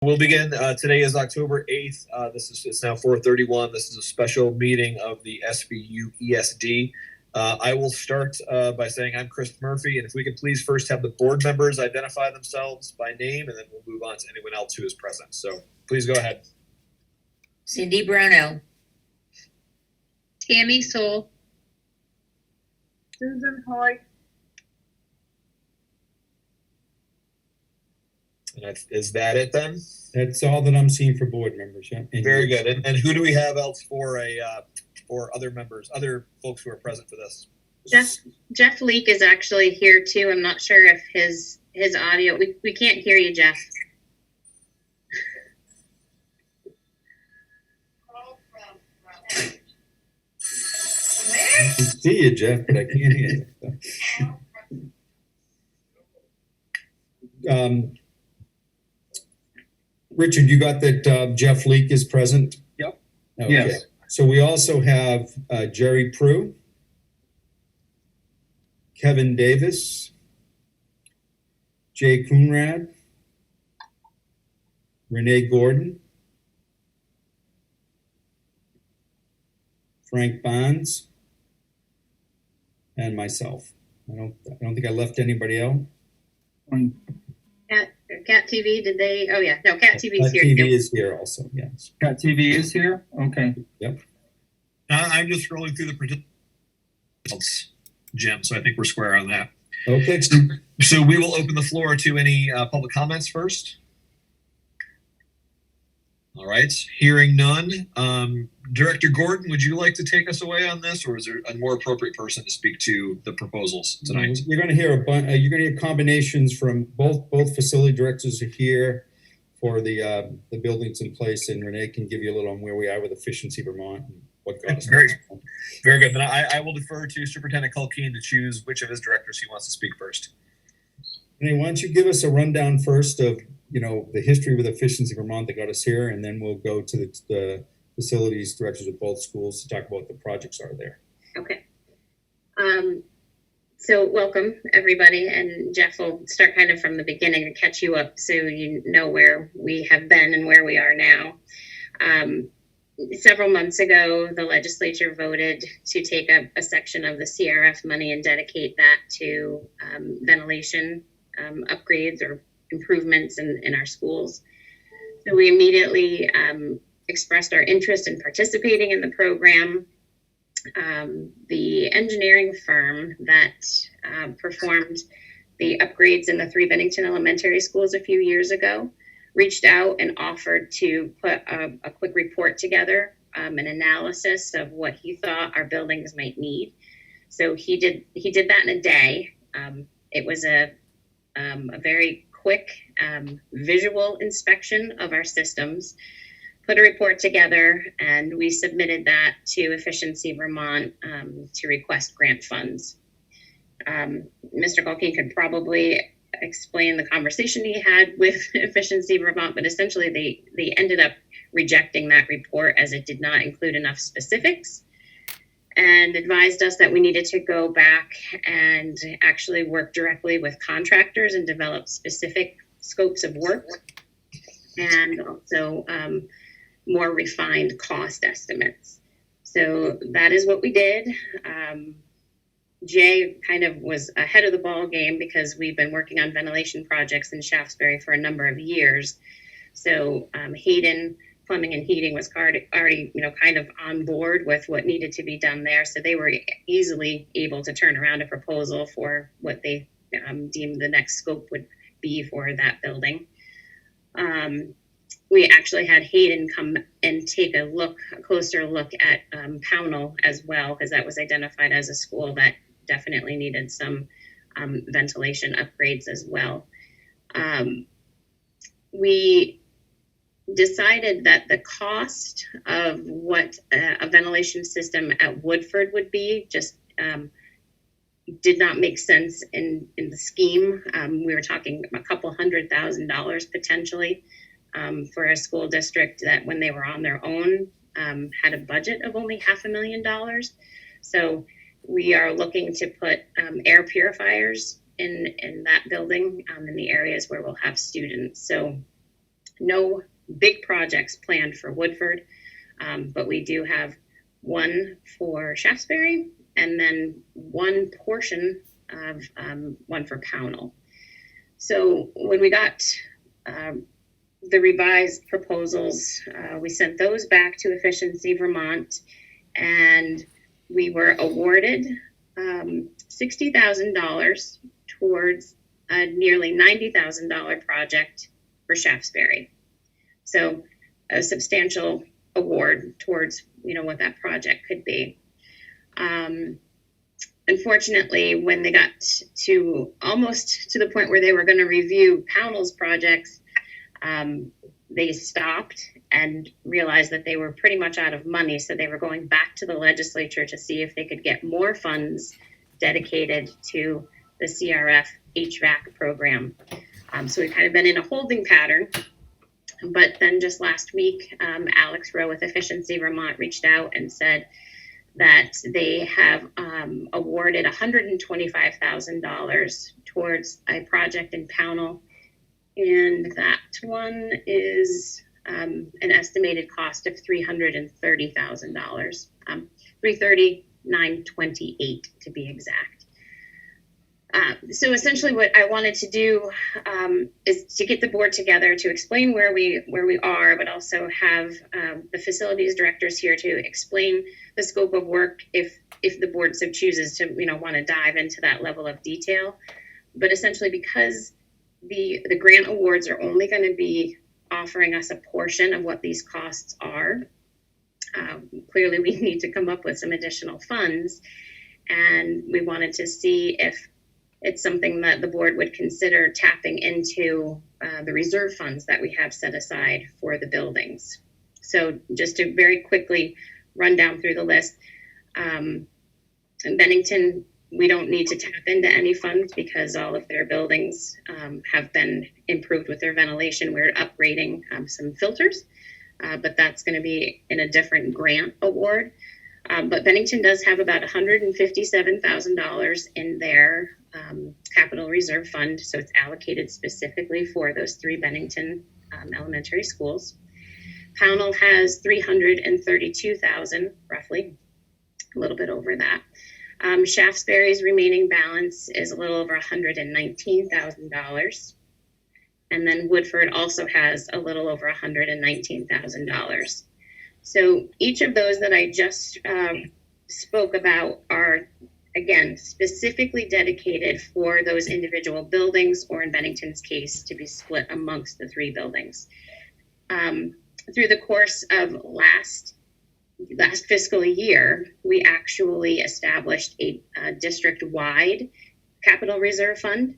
We'll begin. Today is October 8th. It's now 4:31. This is a special meeting of the SBU ESD. I will start by saying I'm Chris Murphy, and if we could please first have the board members identify themselves by name, and then we'll move on to anyone else who is present. So please go ahead. Cindy Bruno. Tammy Soul. Susan Hoy. And is that it then? That's all that I'm seeing for board members. Yeah. Very good. And who do we have else for other members, other folks who are present for this? Jeff Leake is actually here too. I'm not sure if his audio. We can't hear you, Jeff. I can see you, Jeff, but I can't hear you. Richard, you got that Jeff Leake is present? Yep. Okay. Yes. So we also have Jerry Prue, Kevin Davis, Jay Coonrad, Renee Gordon, Frank Bonds, and myself. I don't think I left anybody out. Cat TV, did they? Oh yeah, no, Cat TV is here. TV is here also, yes. Cat TV is here? Okay. Yep. I'm just scrolling through the participants, Jim, so I think we're square on that. Okay. So we will open the floor to any public comments first. All right, hearing none. Director Gordon, would you like to take us away on this, or is there a more appropriate person to speak to the proposals tonight? You're going to hear you're going to hear combinations from both facility directors are here for the buildings in place, and Renee can give you a little on where we are with Efficiency Vermont and what got us. Very good. Then I will defer to Superintendent Culkeen to choose which of his directors he wants to speak first. Renee, why don't you give us a rundown first of the history with Efficiency Vermont that got us here, and then we'll go to the facilities directors of both schools to talk about what the projects are there. Okay. So welcome everybody, and Jeff will start kind of from the beginning to catch you up so you know where we have been and where we are now. Several months ago, the legislature voted to take a section of the CRF money and dedicate that to ventilation upgrades or improvements in our schools. So we immediately expressed our interest in participating in the program. The engineering firm that performed the upgrades in the 3 Bennington elementary schools a few years ago reached out and offered to put a quick report together, an analysis of what he thought our buildings might need. So he did that in a day. It was a very quick visual inspection of our systems, put a report together, and we submitted that to Efficiency Vermont to request grant funds. Mr. Culkeen could probably explain the conversation he had with Efficiency Vermont, but essentially they ended up rejecting that report as it did not include enough specifics, and advised us that we needed to go back and actually work directly with contractors and develop specific scopes of work, and also more refined cost estimates. So that is what we did. Jay kind of was ahead of the ball game because we've been working on ventilation projects in Shaftesbury for a number of years. So Hayden Plumbing and Heating was already, kind of on board with what needed to be done there. So they were easily able to turn around a proposal for what they deemed the next scope would be for that building. We actually had Hayden come and take a closer look at Pownell as well, because that was identified as a school that definitely needed some ventilation upgrades as well. We decided that the cost of what a ventilation system at Woodford would be just did not make sense in the scheme. We were talking a couple $100,000 potentially for a school district that, when they were on their own, had a budget of only $500,000. So we are looking to put air purifiers in that building in the areas where we'll have students. So no big projects planned for Woodford, but we do have one for Shaftesbury and then one portion of one for Pownell. So when we got the revised proposals, we sent those back to Efficiency Vermont, and we were awarded $60,000 towards a nearly $90,000 project for Shaftesbury. So a substantial award towards, what that project could be. Unfortunately, when they got to almost to the point where they were going to review Pownell's projects, they stopped and realized that they were pretty much out of money. So they were going back to the legislature to see if they could get more funds dedicated to the CRF HVAC program. So we've kind of been in a holding pattern. But then just last week, Alex Rowe with Efficiency Vermont reached out and said that they have awarded $125,000 towards a project in Pownell. And that one is an estimated cost of $330,000, $339,28 to be exact. So essentially what I wanted to do is to get the board together to explain where we are, but also have the facilities directors here to explain the scope of work if the board so chooses to, want to dive into that level of detail. But essentially because the grant awards are only going to be offering us a portion of what these costs are, clearly we need to come up with some additional funds. And we wanted to see if it's something that the board would consider tapping into the reserve funds that we have set aside for the buildings. So just to very quickly run down through the list, in Bennington, we don't need to tap into any funds because all of their buildings have been improved with their ventilation. We're upgrading some filters, but that's going to be in a different grant award. But Bennington does have about $157,000 in their capital reserve fund. So it's allocated specifically for those three Bennington elementary schools. Pownell has $332,000, roughly, a little bit over that. Shaftesbury's remaining balance is a little over $119,000. And then Woodford also has a little over $119,000. So each of those that I just spoke about are, again, specifically dedicated for those individual buildings, or in Bennington's case, to be split amongst the three buildings. Through the course of last fiscal year, we actually established a district-wide capital reserve fund,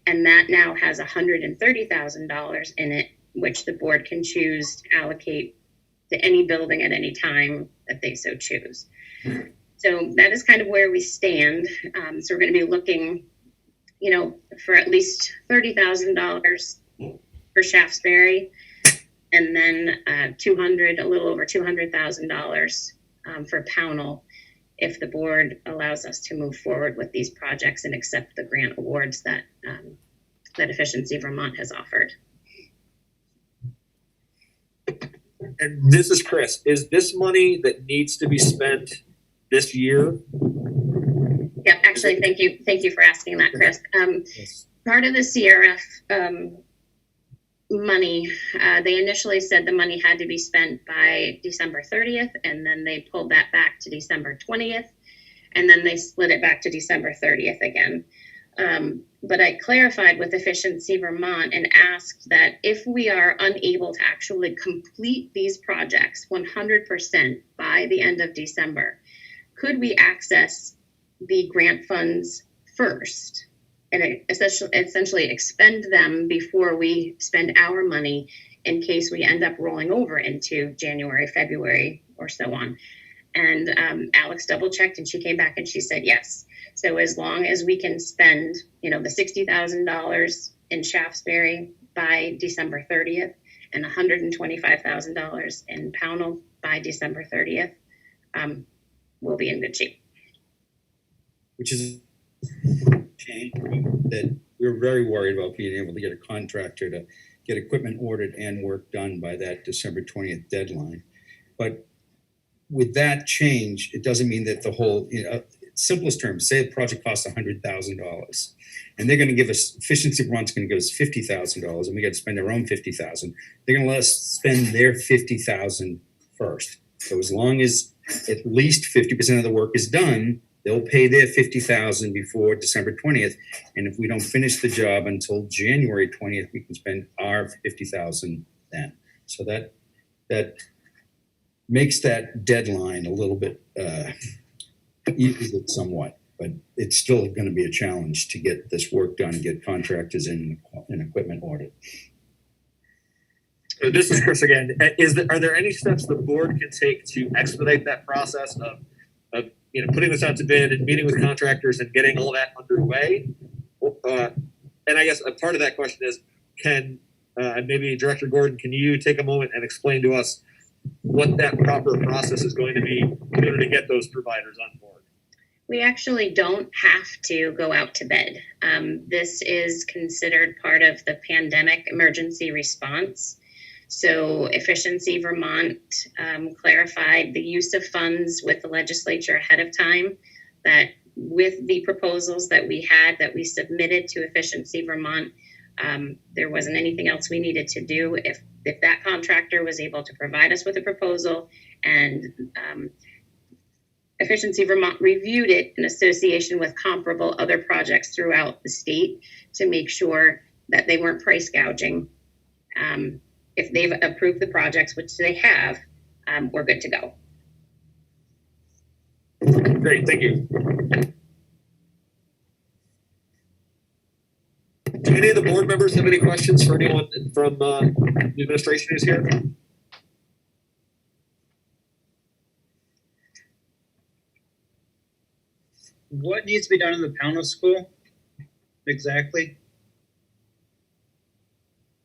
and that now has $130,000 in it, which the board can choose to allocate to any building at any time that they so choose. So that is kind of where we stand. So we're going to be looking, for at least $30,000 for Shaftesbury, and then a little over $200,000 for Pownell, if the board allows us to move forward with these projects and accept the grant awards that Efficiency Vermont has offered. And this is Chris. Is this money that needs to be spent this year? Yep, actually, thank you for asking that, Chris. Yes. Part of the CRF money, they initially said the money had to be spent by December 30th, and then they pulled that back to December 20th, and then they split it back to December 30th again. But I clarified with Efficiency Vermont and asked that if we are unable to actually complete these projects 100% by the end of December, could we access the grant funds first and essentially expend them before we spend our money in case we end up rolling over into January, February, or so on. And Alex double checked and she came back and she said yes. So as long as we can spend, the $60,000 in Shaftesbury by December 30th and $125,000 in Pownell by December 30th, we'll be in good shape. Which is that we're very worried about being able to get a contractor to get equipment ordered and work done by that December 20th deadline. But with that change, it doesn't mean that the whole, simplest terms, say a project costs $100,000 and they're going to give us, efficiency Vermont's going to give us $50,000 and we got to spend our own $50,000. They're going to let us spend their $50,000 first. So as long as at least 50% of the work is done, they'll pay their $50,000 before December 20th. And if we don't finish the job until January 20th, we can spend our $50,000 then. So that makes that deadline a little bit eases it somewhat, but it's still going to be a challenge to get this work done and get contractors in and equipment ordered. This is Chris again. Are there any steps the board can take to expedite that process of putting this out to bid and meeting with contractors and getting all that underway? And I guess a part of that question is, maybe Director Gordon, can you take a moment and explain to us what that proper process is going to be in order to get those providers on board? We actually don't have to go out to bid. This is considered part of the pandemic emergency response. So Efficiency Vermont clarified the use of funds with the legislature ahead of time, that with the proposals that we submitted to Efficiency Vermont, there wasn't anything else we needed to do. If that contractor was able to provide us with a proposal and Efficiency Vermont reviewed it in association with comparable other projects throughout the state to make sure that they weren't price gouging. If they've approved the projects, which they have, we're good to go. Great, thank you. Do any of the board members have any questions for anyone from the administration who's here? What needs to be done in the Pownell School exactly?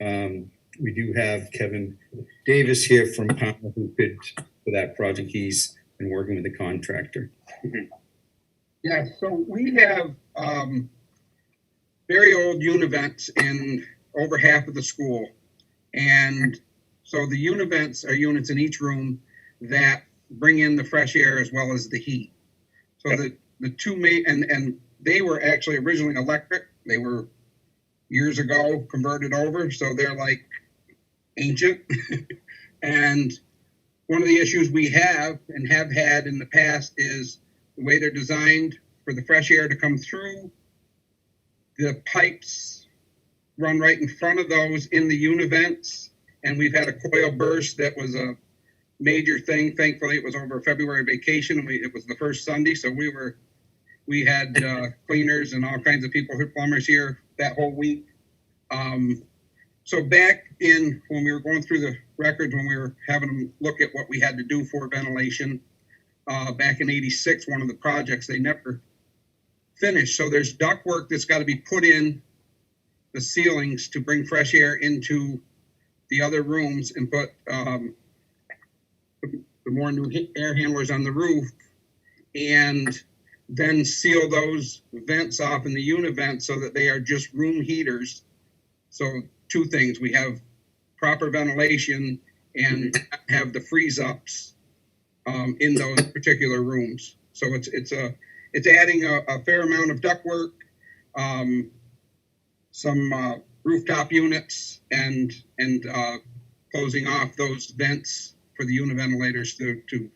We do have Kevin Davis here from Pownell who could, for that project, he's been working with the contractor. Yeah, so we have very old univents in over half of the school. And so the univents are units in each room that bring in the fresh air as well as the heat. So the two main, and they were actually originally electric. They were years ago converted over, so they're like ancient. And one of the issues we have and have had in the past is the way they're designed for the fresh air to come through. The pipes run right in front of those in the univents, and we've had a coil burst that was a major thing. Thankfully, it was over a February vacation, and it was the first Sunday, so we had cleaners and all kinds of people, plumbers here that whole week. So back in when we were going through the records, when we were having them look at what we had to do for ventilation, back in '86, one of the projects, they never finished. So there's ductwork that's got to be put in the ceilings to bring fresh air into the other rooms and put the more new air handlers on the roof, and then seal those vents off in the univents so that they are just room heaters. So two things: we have proper ventilation and have the freeze ups in those particular rooms. So it's adding a fair amount of ductwork, some rooftop units, and closing off those vents for the univentilators to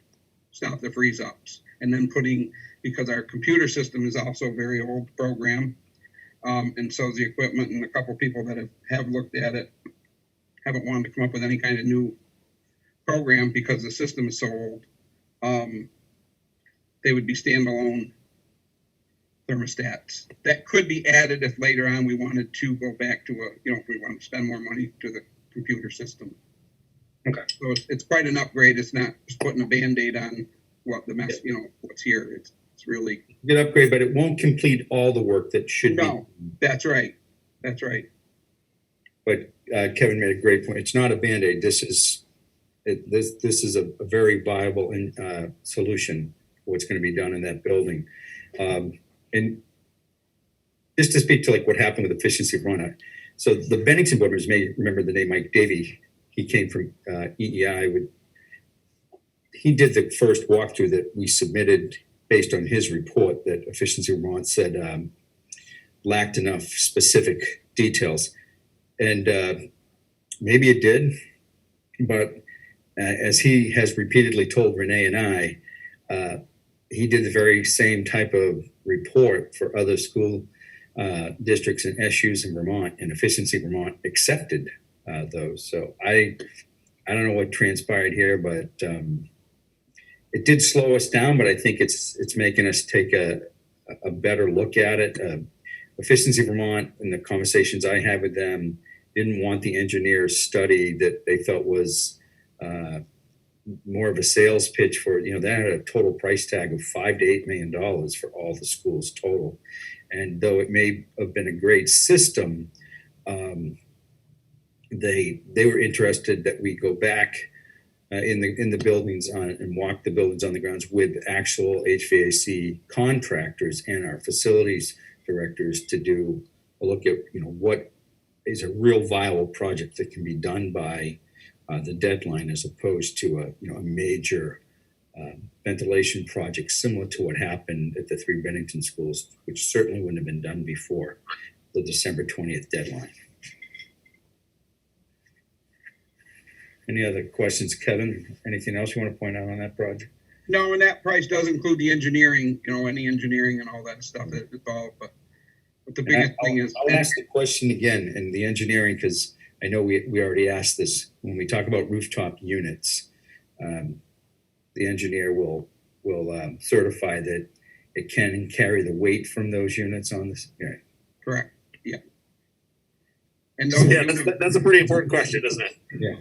stop the freeze ups, and then putting, because our computer system is also a very old program, and so is the equipment, and a couple of people that have looked at it haven't wanted to come up with any kind of new program because the system is so old. They would be standalone thermostats that could be added if later on we wanted to go back to if we want to spend more money to the computer system. Okay. So it's quite an upgrade. It's not just putting a Band-Aid on what the mess, what's here. It's really Good upgrade, but it won't complete all the work that should be. no. That's right. That's right. But Kevin made a great point. It's not a Band-Aid. This is a very viable solution for what's going to be done in that building. And just to speak to like what happened with efficiency Vermont, So the Bennington board members may remember the name Mike Davey. He came from EEI. He did the first walkthrough that we submitted based on his report that Efficiency Vermont said lacked enough specific details. And maybe it did, but as he has repeatedly told Renee and I, he did the very same type of report for other school districts and SUs in Vermont, and Efficiency Vermont accepted those. So I don't know what transpired here, but it did slow us down. But I think it's making us take a better look at it. Efficiency Vermont, in the conversations I had with them, didn't want the engineer's study that they felt was more of a sales pitch for, they had a total price tag of $5 to $8 million for all the schools total. And though it may have been a great system, they were interested that we go back in the buildings and walk the buildings on the grounds with actual HVAC contractors and our facilities directors to do a look at, what is a real viable project that can be done by the deadline, as opposed to a major ventilation project similar to what happened at the 3 Bennington schools, which certainly wouldn't have been done before the December 20th deadline. Any other questions, Kevin? Anything else you want to point out on that project? No, and that price does include the engineering, any engineering and all that stuff involved, but the biggest thing is. I'll ask the question again in the engineering, because I know we already asked this. When we talk about rooftop units, the engineer will certify that it can carry the weight from those units on this. Yeah. Correct, yeah. And Yeah, that's a pretty important question, isn't it? Yeah.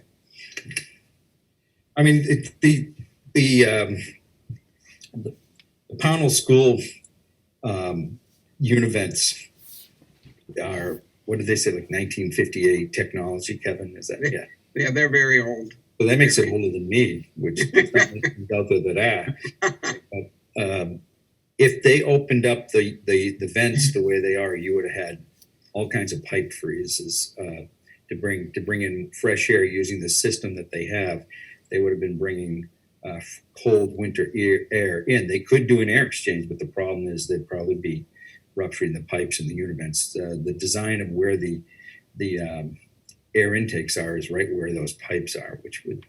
I mean, the Pownell School univents are, what did they say, like 1958 technology, Kevin? Is that, yeah. Yeah, they're very old. So that makes it older than me, which is out there that but, if they opened up the vents the way they are, you would have had all kinds of pipe freezes to bring in fresh air using the system that they have. They would have been bringing cold winter air in. They could do an air exchange, but the problem is they'd probably be rupturing the pipes in the univents. The design of where the air intakes are is right where those pipes are, which would,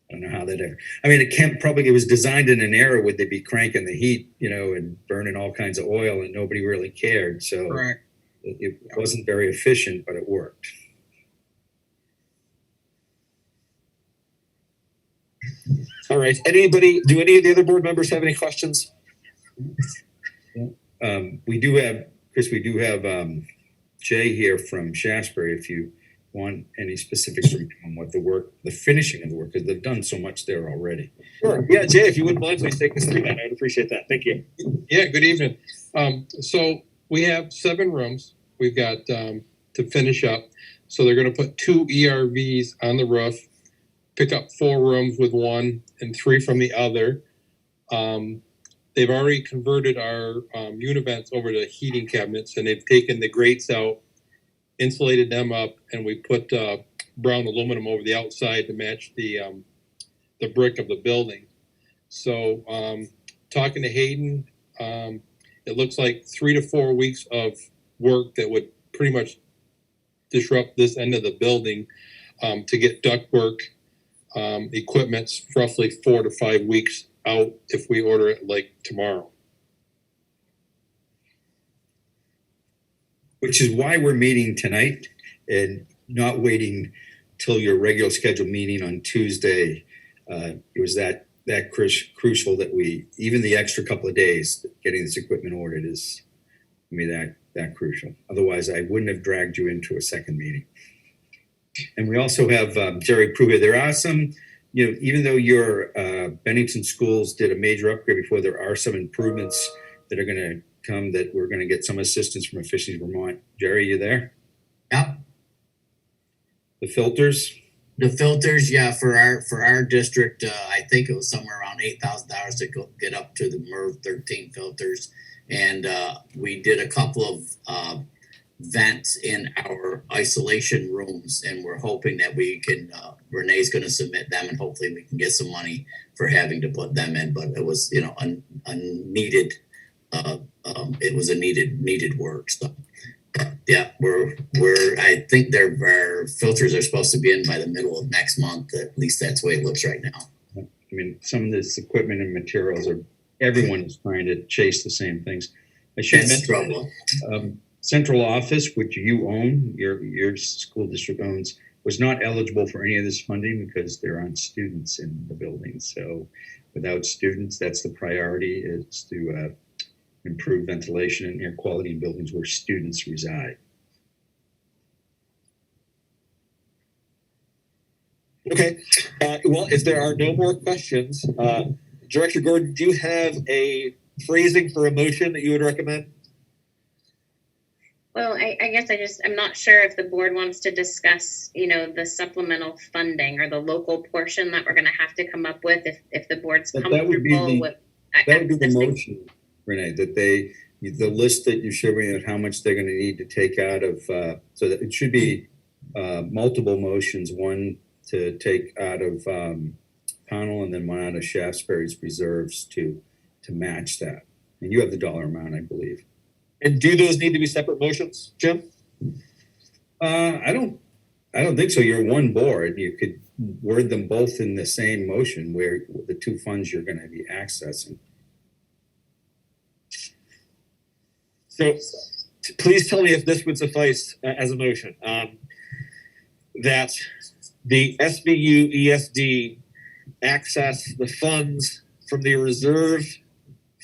I don't know how that ever, I mean, it was designed in an era where they'd be cranking the heat, and burning all kinds of oil, and nobody really cared. So Correct. it wasn't very efficient, but it worked. All right. Do any of the other board members have any questions? We do have, Chris, Jay here from Shasbury, if you want any specifics from him on what the finishing of the work, because they've done so much there already. Sure. Yeah, Jay, if you wouldn't mind, please take us through that. I'd appreciate that. Thank you. Yeah, good evening. So we have 7 rooms we've got to finish up. So they're going to put 2 ERVs on the roof, pick up 4 rooms with one and 3 from the other. They've already converted our univents over to heating cabinets, and they've taken the grates out, insulated them up, and we put brown aluminum over the outside to match the brick of the building. So talking to Hayden, it looks like 3 to 4 weeks of work that would pretty much disrupt this end of the building to get ductwork. Equipment's roughly 4 to 5 weeks out if we order it like tomorrow. Which is why we're meeting tonight and not waiting till your regular scheduled meeting on Tuesday. It was that crucial that even the extra couple of days getting this equipment ordered is, I mean, that crucial. Otherwise, I wouldn't have dragged you into a second meeting. And we also have Jerry Pruitt. There are some, even though your Bennington schools did a major upgrade before, there are some improvements that are going to come that we're going to get some assistance from Efficiency Vermont. Jerry, you there? Yep. The filters? The filters, yeah, for our district, I think it was somewhere around $8,000 to get up to the MERV 13 filters. And we did a couple of vent in our isolation rooms, and we're hoping that we can, Renee's gonna submit them, and hopefully we can get some money for having to put them in, but it was, unneeded, it was a needed work, so. Yeah, I think our filters are supposed to be in by the middle of next month, at least that's the way it looks right now. I mean, some of this equipment and materials everyone is trying to chase the same things. I should That's mention, trouble. Central Office, which you own, your school district owns, was not eligible for any of this funding because there aren't students in the building. So without students, that's the priority, is to improve ventilation and air quality in buildings where students reside. Okay, well, if there are no more questions, Director Gordon, do you have a phrasing for a motion that you would recommend? Well, I guess I'm not sure if the board wants to discuss, the supplemental funding or the local portion that we're gonna have to come up with if the board's That comfortable would be with. That would be the accessing- motion, Renee, that the list that you showed me of how much they're gonna need to take out of, so that it should be multiple motions, one to take out of Pownell and then one out of Shaftesbury's reserves to match that. And you have the dollar amount, I believe. And do those need to be separate motions, Jim? I don't think so. You're one board. You could word them both in the same motion where the two funds you're gonna be accessing. So please tell me if this would suffice as a motion. That the SBU ESD access the funds from the reserve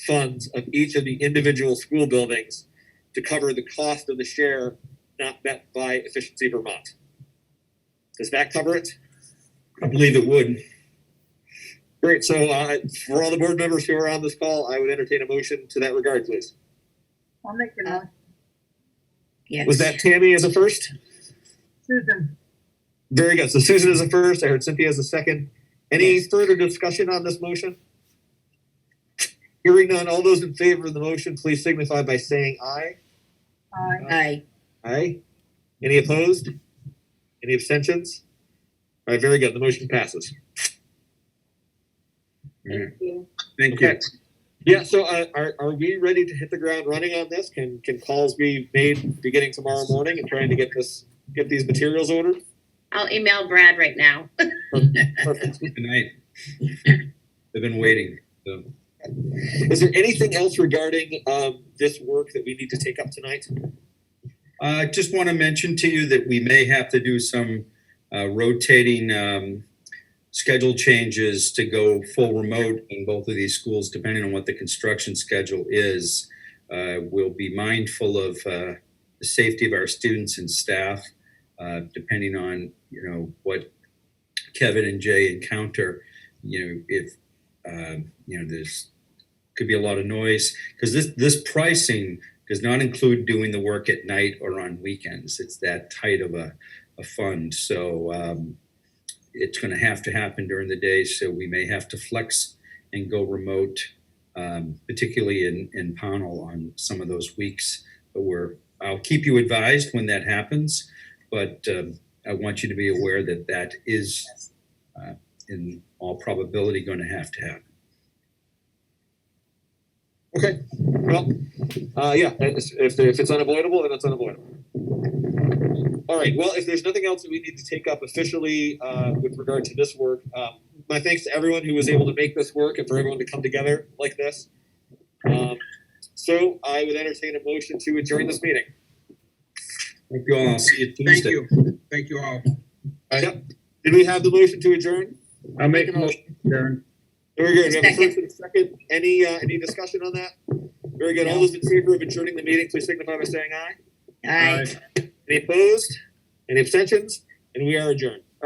funds of each of the individual school buildings to cover the cost of the share not met by Efficiency Vermont. Does that cover it? I believe it would. Great. So for all the board members who are on this call, I would entertain a motion to that regard, please. I'll make the motion. Yes. Was that Tammy as a first? Susan. Very good. So Susan is a first. I heard Cynthia as a second. Any further discussion on this motion? Hearing none, all those in favor of the motion, please signify by saying aye. Aye. Aye. Aye. Any opposed? Any abstentions? All right, very good. The motion passes. Thank you. Thank you. Okay. Yeah, so are we ready to hit the ground running on this? Can calls be made beginning tomorrow morning and trying to get these materials ordered? I'll email Brad right now. Perfect. Good night. They've been waiting. So. Is there anything else regarding this work that we need to take up tonight? I just want to mention to you that we may have to do some rotating schedule changes to go full remote in both of these schools, depending on what the construction schedule is. We'll be mindful of the safety of our students and staff, depending on, what Kevin and Jay encounter. If there's could be a lot of noise, because this pricing does not include doing the work at night or on weekends. It's that tight of a fund. So it's going to happen during the day. So we may have to flex and go remote, particularly in Pownell on some of those weeks. But I'll keep you advised when that happens. But I want you to be aware that is in all probability going to happen. Okay. Well, yeah. If it's unavoidable, then it's unavoidable. All right. Well, if there's nothing else that we need to take up officially with regard to this work, my thanks to everyone who was able to make this work and for everyone to come together like this. So I would entertain a motion to adjourn this meeting. Thank you all. I'll see you Thank Tuesday. you. Thank you all. Yep. Did we have the motion to adjourn? I'll make a motion, Darren. Very good. We have a Second. first and a second. Any discussion on that? Very good. All those in favor of adjourning the meeting, please signify by saying aye. Aye. Any opposed? Any abstentions? And we are adjourned.